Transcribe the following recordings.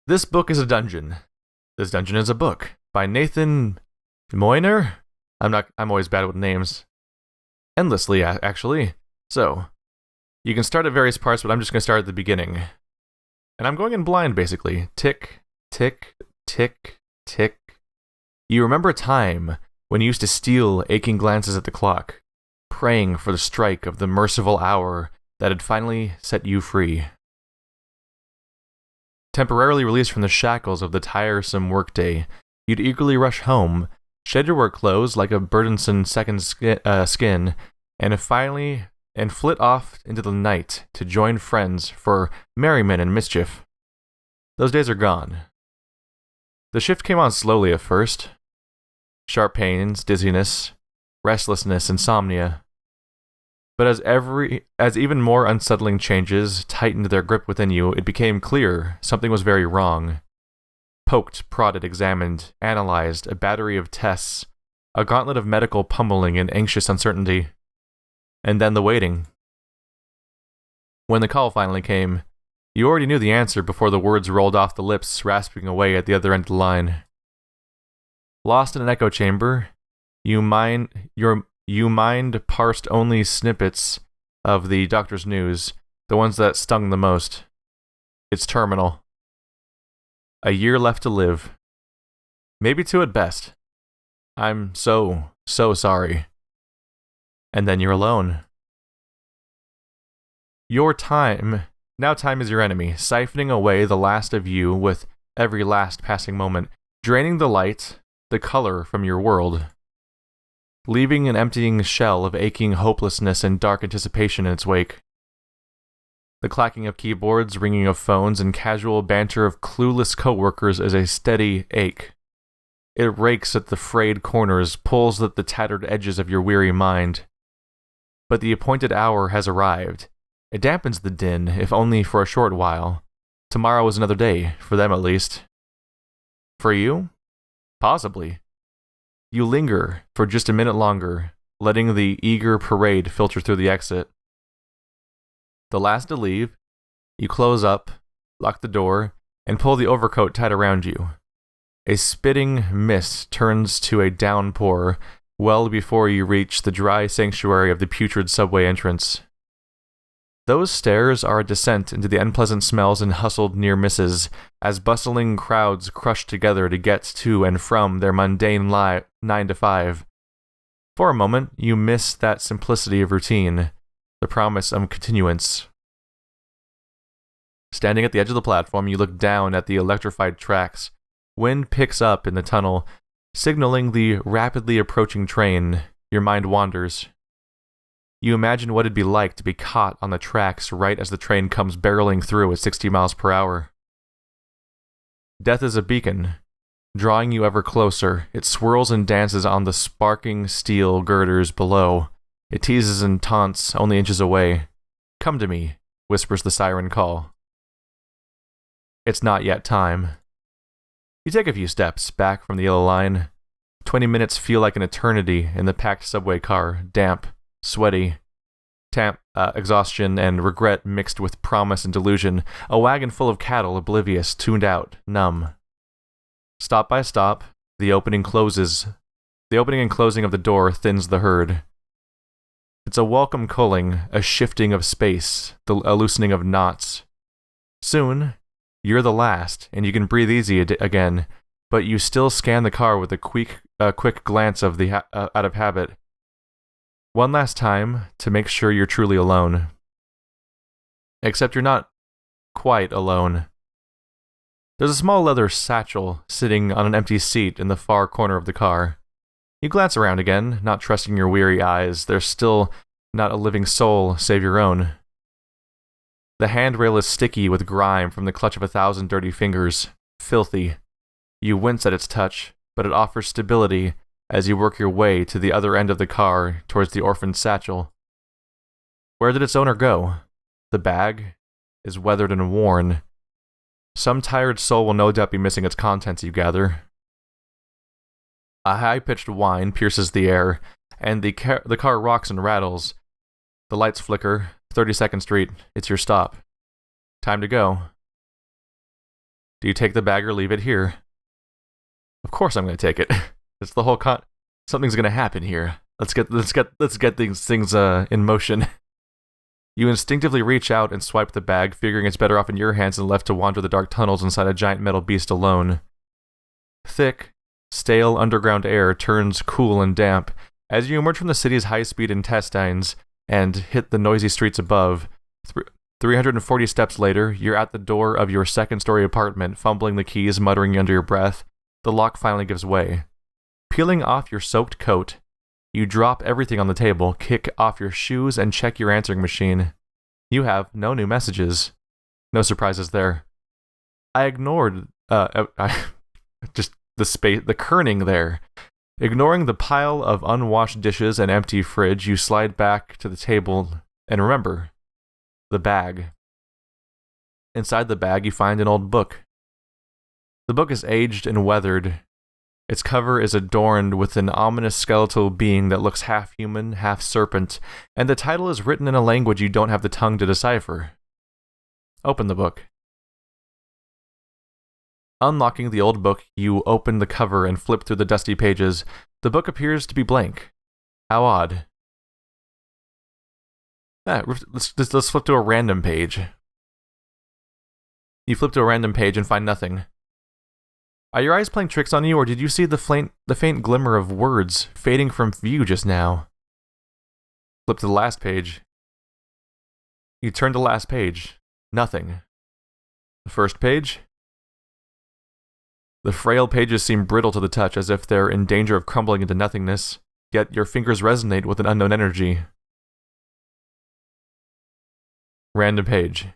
This book is a dungeon. This dungeon is a book by Nathan Moyner. I'm always bad with names. Endlessly, actually. So, you can start at various parts, but I'm just going to start at the beginning. And I'm going in blind, basically. Tick, tick, tick, tick. You remember a time when you used to steal aching glances at the clock, praying for the strike of the merciful hour that had finally set you free. Temporarily released from the shackles of the tiresome workday, you'd eagerly rush home, shed your work clothes like a burdensome second skin, and flit off into the night to join friends for merriment and mischief. Those days are gone. The shift came on slowly at first. Sharp pains, dizziness, restlessness, insomnia. But as even more unsettling changes tightened their grip within you, it became clear something was very wrong. Poked, prodded, examined, analyzed, a battery of tests, a gauntlet of medical pummeling and anxious uncertainty. And then the waiting. When the call finally came, you already knew the answer before the words rolled off the lips, rasping away at the other end of the line. Lost in an echo chamber, you parsed only snippets of the doctor's news, the ones that stung the most. It's terminal. A year left to live. Maybe two at best. I'm so sorry. And then you're alone. Now time is your enemy, siphoning away the last of you with every last passing moment, draining the light, the color from your world, leaving an emptying shell of aching hopelessness and dark anticipation in its wake. The clacking of keyboards, ringing of phones, and casual banter of clueless coworkers is a steady ache. It rakes at the frayed corners, pulls at the tattered edges of your weary mind. But the appointed hour has arrived. It dampens the din, if only for a short while. Tomorrow is another day, for them at least. For you? Possibly. You linger for just a minute longer, letting the eager parade filter through the exit. The last to leave, you close up, lock the door, and pull the overcoat tight around you. A spitting mist turns to a downpour well before you reach the dry sanctuary of the putrid subway entrance. Those stairs are a descent into the unpleasant smells and hustled near misses, as bustling crowds crush together to get to and from their mundane 9 to 5. For a moment, you miss that simplicity of routine, the promise of continuance. Standing at the edge of the platform, you look down at the electrified tracks. Wind picks up in the tunnel, signaling the rapidly approaching train. Your mind wanders. You imagine what it'd be like to be caught on the tracks right as the train comes barreling through at 60 miles per hour. Death is a beacon, drawing you ever closer. It swirls and dances on the sparking steel girders below. It teases and taunts only inches away. Come to me, whispers the siren call. It's not yet time. You take a few steps back from the yellow line. 20 minutes feel like an eternity in the packed subway car, damp, sweaty, exhaustion and regret mixed with promise and delusion, a wagon full of cattle oblivious, tuned out, numb. Stop by stop, the opening and closing of the door thins the herd. It's a welcome culling, a shifting of space, a loosening of knots. Soon, you're the last, and you can breathe easy again, but you still scan the car with a quick glance of out of habit. One last time to make sure you're truly alone. Except you're not quite alone. There's a small leather satchel sitting on an empty seat in the far corner of the car. You glance around again, not trusting your weary eyes. There's still not a living soul save your own. The handrail is sticky with grime from the clutch of 1,000 dirty fingers. Filthy. You wince at its touch, but it offers stability as you work your way to the other end of the car towards the orphaned satchel. Where did its owner go? The bag is weathered and worn. Some tired soul will no doubt be missing its contents, you gather. A high-pitched whine pierces the air, and the car rocks and rattles. The lights flicker. 32nd Street, it's your stop. Time to go. Do you take the bag or leave it here? Of course I'm going to take it. It's the whole something's going to happen here. Let's get things in motion. You instinctively reach out and swipe the bag, figuring it's better off in your hands than left to wander the dark tunnels inside a giant metal beast alone. Thick, stale underground air turns cool and damp as you emerge from the city's high-speed intestines and hit the noisy streets above. 340 steps later, you're at the door of your second-story apartment, fumbling the keys, muttering under your breath. The lock finally gives way. Peeling off your soaked coat, you drop everything on the table, kick off your shoes, and check your answering machine. You have no new messages. No surprises there. I ignored just the kerning there. Ignoring the pile of unwashed dishes and empty fridge, you slide back to the table and remember the bag. Inside the bag, you find an old book. The book is aged and weathered. Its cover is adorned with an ominous skeletal being that looks half human, half serpent, and the title is written in a language you don't have the tongue to decipher. Open the book. Unlocking the old book, you open the cover and flip through the dusty pages. The book appears to be blank. How odd. Let's flip to a random page. You flip to a random page and find nothing. Are your eyes playing tricks on you, or did you see the faint glimmer of words fading from view just now? Flip to the last page. You turn to the last page. Nothing. The first page? The frail pages seem brittle to the touch, as if they're in danger of crumbling into nothingness, yet your fingers resonate with an unknown energy. Random page.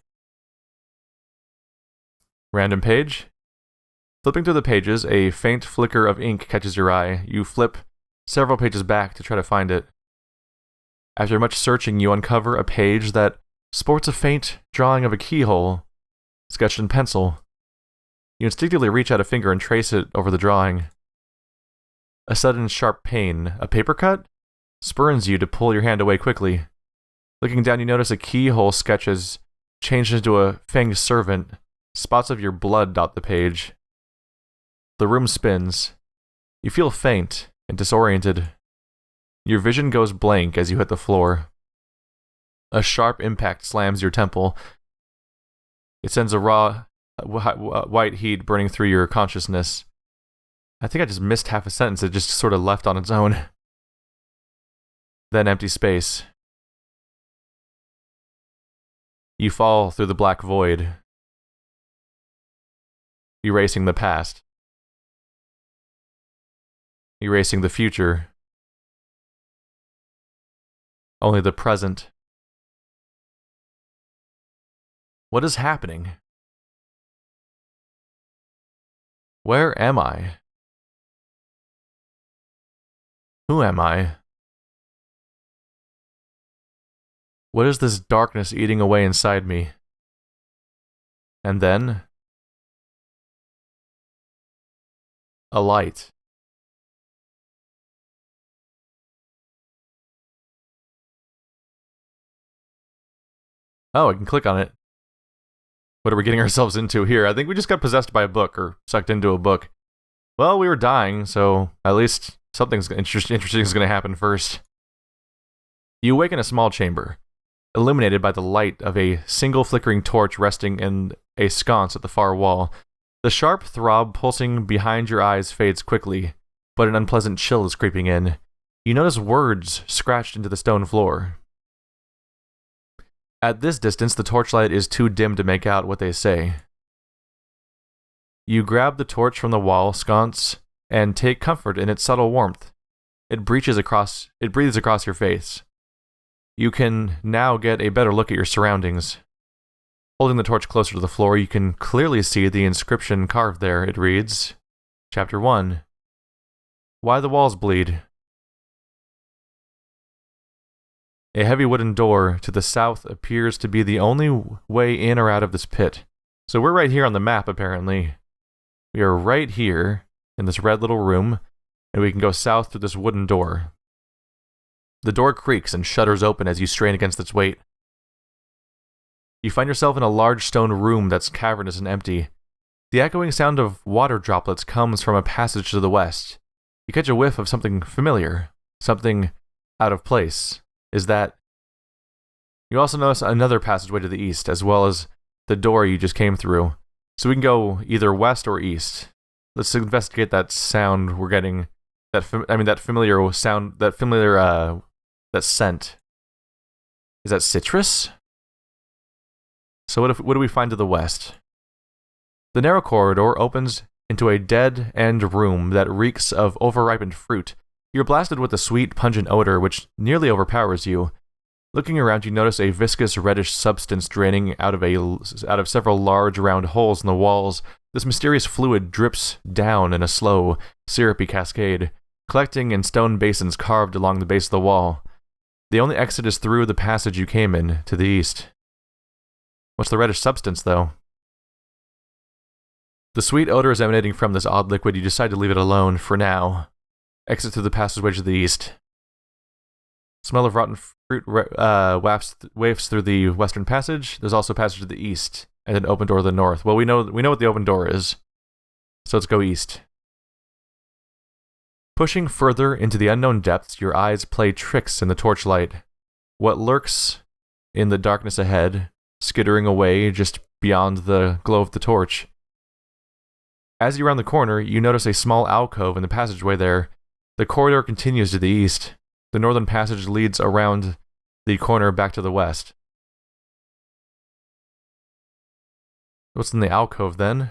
Random page? Flipping through the pages, a faint flicker of ink catches your eye. You flip several pages back to try to find it. After much searching, you uncover a page that sports a faint drawing of a keyhole, sketched in pencil. You instinctively reach out a finger and trace it over the drawing. A sudden sharp pain, a paper cut, spurns you to pull your hand away quickly. Looking down, you notice a keyhole sketch has changed into a fanged servant. Spots of your blood dot the page. The room spins. You feel faint and disoriented. Your vision goes blank as you hit the floor. A sharp impact slams your temple. It sends a raw, white heat burning through your consciousness. I think I just missed half a sentence. It just sort of left on its own. Then empty space. You fall through the black void, erasing the past. Erasing the future. Only the present. What is happening? Where am I? Who am I? What is this darkness eating away inside me? And then, a light. Oh, I can click on it. What are we getting ourselves into here? I think we just got possessed by a book, or sucked into a book. Well, we were dying, so at least something's interesting is going to happen first. You awake in a small chamber, illuminated by the light of a single flickering torch resting in a sconce at the far wall. The sharp throb pulsing behind your eyes fades quickly, but an unpleasant chill is creeping in. You notice words scratched into the stone floor. At this distance, the torchlight is too dim to make out what they say. You grab the torch from the wall sconce and take comfort in its subtle warmth. It breathes across your face. You can now get a better look at your surroundings. Holding the torch closer to the floor, you can clearly see the inscription carved there. It reads, Chapter 1. Why the walls bleed. A heavy wooden door to the south appears to be the only way in or out of this pit. So we're right here on the map, apparently. We are right here in this red little room, and we can go south through this wooden door. The door creaks and shudders open as you strain against its weight. You find yourself in a large stone room that's cavernous and empty. The echoing sound of water droplets comes from a passage to the west. You catch a whiff of something familiar, something out of place. Is that... You also notice another passageway to the east, as well as the door you just came through. So we can go either west or east. Let's investigate that sound we're getting. That familiar sound, that scent. Is that citrus? So what do we find to the west? The narrow corridor opens into a dead-end room that reeks of overripened fruit. You're blasted with a sweet, pungent odor which nearly overpowers you. Looking around, you notice a viscous, reddish substance draining out of several large, round holes in the walls. This mysterious fluid drips down in a slow, syrupy cascade, collecting in stone basins carved along the base of the wall. The only exit is through the passage you came in, to the east. What's the reddish substance, though? The sweet odor is emanating from this odd liquid. You decide to leave it alone for now. Exit through the passageway to the east. Smell of rotten fruit wafts through the western passage. There's also a passage to the east, and an open door to the north. Well, we know what the open door is, so let's go east. Pushing further into the unknown depths, your eyes play tricks in the torchlight. What lurks in the darkness ahead, skittering away just beyond the glow of the torch. As you round the corner, you notice a small alcove in the passageway there. The corridor continues to the east. The northern passage leads around the corner back to the west. What's in the alcove, then?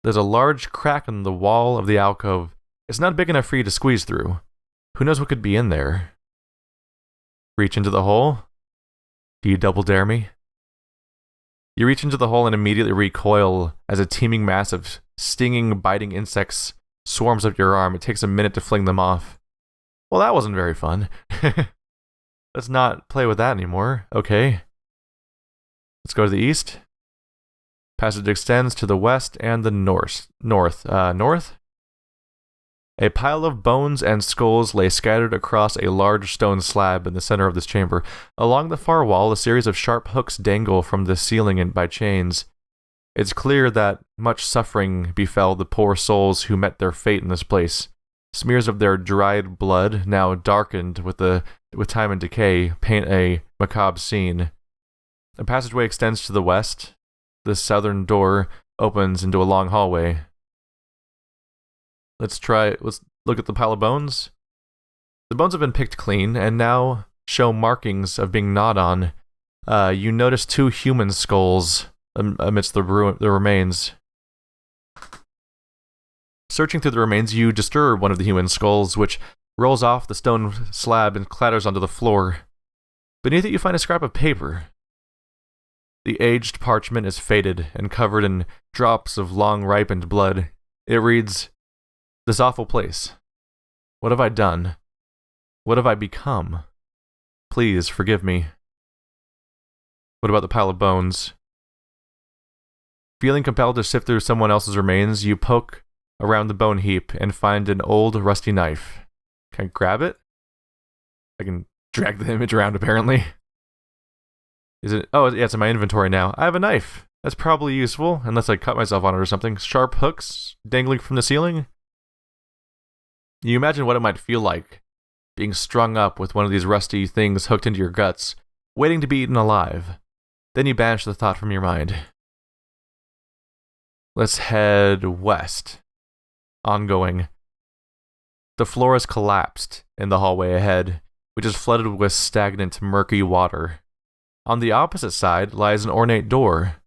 There's a large crack in the wall of the alcove. It's not big enough for you to squeeze through. Who knows what could be in there? Reach into the hole? Do you double dare me? You reach into the hole and immediately recoil as a teeming mass of stinging, biting insects swarms up your arm. It takes a minute to fling them off. Well, that wasn't very fun. Let's not play with that anymore. Okay. Let's go to the east. Passage extends to the west and the north. North? A pile of bones and skulls lay scattered across a large stone slab in the center of this chamber. Along the far wall, a series of sharp hooks dangle from the ceiling by chains. It's clear that much suffering befell the poor souls who met their fate in this place. Smears of their dried blood, now darkened with time and decay, paint a macabre scene. A passageway extends to the west. The southern door opens into a long hallway. Let's look at the pile of bones. The bones have been picked clean and now show markings of being gnawed on. You notice 2 human skulls amidst the remains. Searching through the remains, you disturb one of the human skulls, which rolls off the stone slab and clatters onto the floor. Beneath it, you find a scrap of paper. The aged parchment is faded and covered in drops of long-ripened blood. It reads, "This awful place. What have I done? What have I become? Please forgive me." What about the pile of bones? Feeling compelled to sift through someone else's remains, you poke around the bone heap and find an old rusty knife. Can I grab it? I can drag the image around, apparently. Is it? Oh, yeah, it's in my inventory now. I have a knife. That's probably useful, unless I cut myself on it or something. Sharp hooks dangling from the ceiling. You imagine what it might feel like, being strung up with one of these rusty things hooked into your guts, waiting to be eaten alive. Then you banish the thought from your mind. Let's head west. Ongoing. The floor has collapsed in the hallway ahead, which is flooded with stagnant, murky water. On the opposite side lies an ornate door.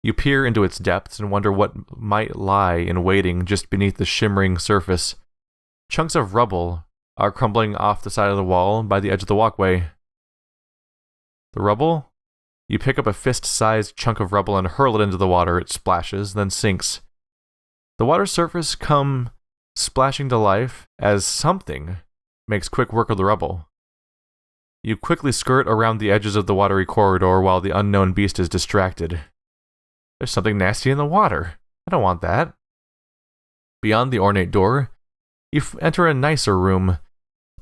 You peer into its depths and wonder what might lie in waiting just beneath the shimmering surface. Chunks of rubble are crumbling off the side of the wall by the edge of the walkway. The rubble? You pick up a fist-sized chunk of rubble and hurl it into the water. It splashes, then sinks. The water's surface come splashing to life as something makes quick work of the rubble. You quickly skirt around the edges of the watery corridor while the unknown beast is distracted. There's something nasty in the water. I don't want that. Beyond the ornate door, you enter a nicer room.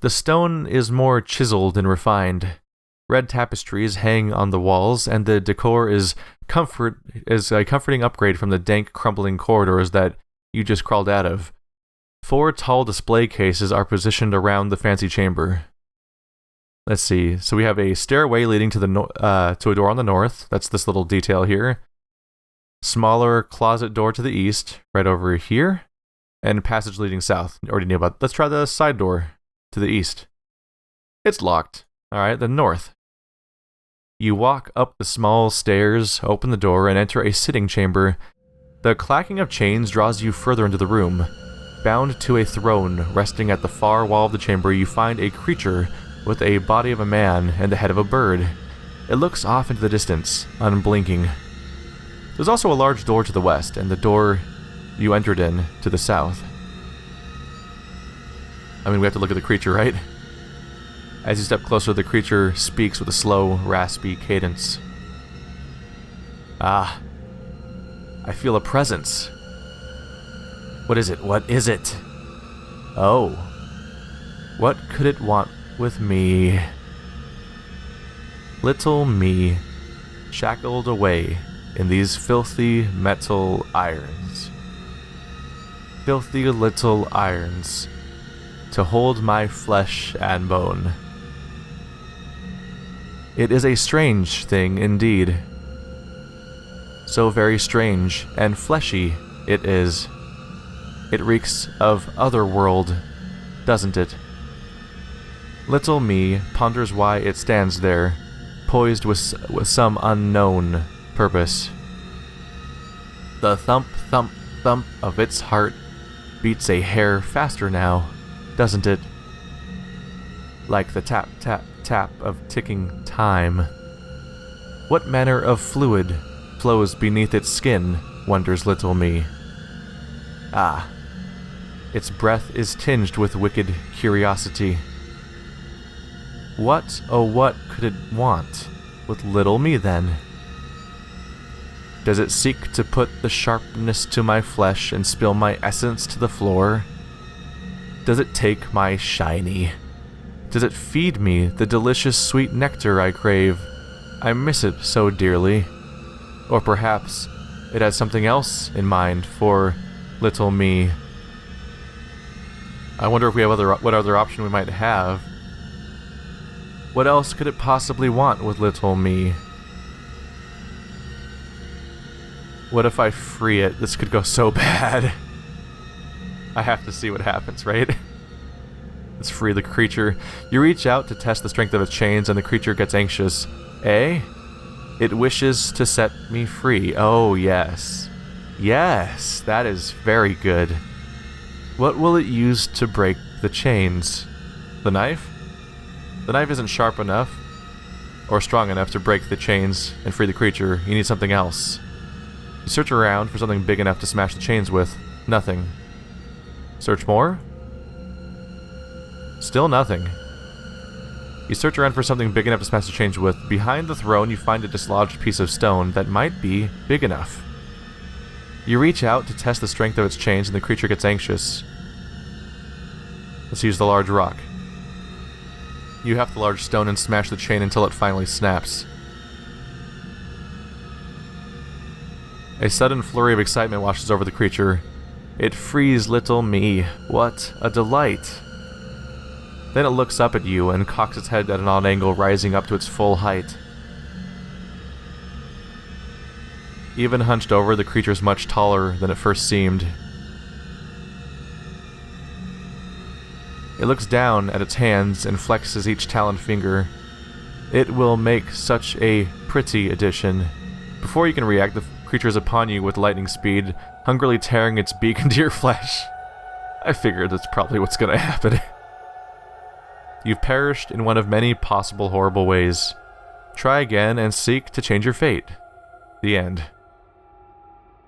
The stone is more chiseled and refined. Red tapestries hang on the walls, and the decor is comfort is a comforting upgrade from the dank, crumbling corridors that you just crawled out of. 4 tall display cases are positioned around the fancy chamber. Let's see. So we have a stairway leading to to a door on the north. That's this little detail here. Smaller closet door to the east, right over here, and passage leading south. Already knew about. Let's try the side door to the east. It's locked. All right, then north. You walk up the small stairs, open the door, and enter a sitting chamber. The clacking of chains draws you further into the room. Bound to a throne resting at the far wall of the chamber, you find a creature with a body of a man and the head of a bird. It looks off into the distance, unblinking. There's also a large door to the west, and the door you entered in to the south. I mean, we have to look at the creature, right? As you step closer, the creature speaks with a slow, raspy cadence. Ah, I feel a presence. What is it? What is it? Oh, what could it want with me? Little me, shackled away in these filthy metal irons. Filthy little irons to hold my flesh and bone. It is a strange thing indeed. So very strange and fleshy it is. It reeks of otherworld, doesn't it? Little me ponders why it stands there, poised with some unknown purpose. The thump, thump, thump of its heart beats a hair faster now, doesn't it? Like the tap, tap, tap of ticking time. What manner of fluid flows beneath its skin, wonders little me. Ah, its breath is tinged with wicked curiosity. What, oh what could it want with little me then? Does it seek to put the sharpness to my flesh and spill my essence to the floor? Does it take my shiny? Does it feed me the delicious sweet nectar I crave? I miss it so dearly. Or perhaps it has something else in mind for little me. I wonder if we have what other option we might have. What else could it possibly want with little me? What if I free it? This could go so bad. I have to see what happens, right? Let's free the creature. You reach out to test the strength of its chains, and the creature gets anxious. Eh? It wishes to set me free. Oh, yes. Yes, that is very good. What will it use to break the chains? The knife? The knife isn't sharp enough, or strong enough to break the chains and free the creature. You need something else. You search around for something big enough to smash the chains with. Nothing. Search more? Still nothing. You search around for something big enough to smash the chains with. Behind the throne, you find a dislodged piece of stone that might be big enough. You reach out to test the strength of its chains, and the creature gets anxious. Let's use the large rock. You heft the large stone and smash the chain until it finally snaps. A sudden flurry of excitement washes over the creature. It frees little me. What a delight! Then it looks up at you and cocks its head at an odd angle, rising up to its full height. Even hunched over, the creature's much taller than it first seemed. It looks down at its hands and flexes each taloned finger. It will make such a pretty addition. Before you can react, the creature is upon you with lightning speed, hungrily tearing its beak into your flesh. I figured that's probably what's gonna happen. You've perished in one of many possible horrible ways. Try again and seek to change your fate. The end.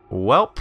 Welp.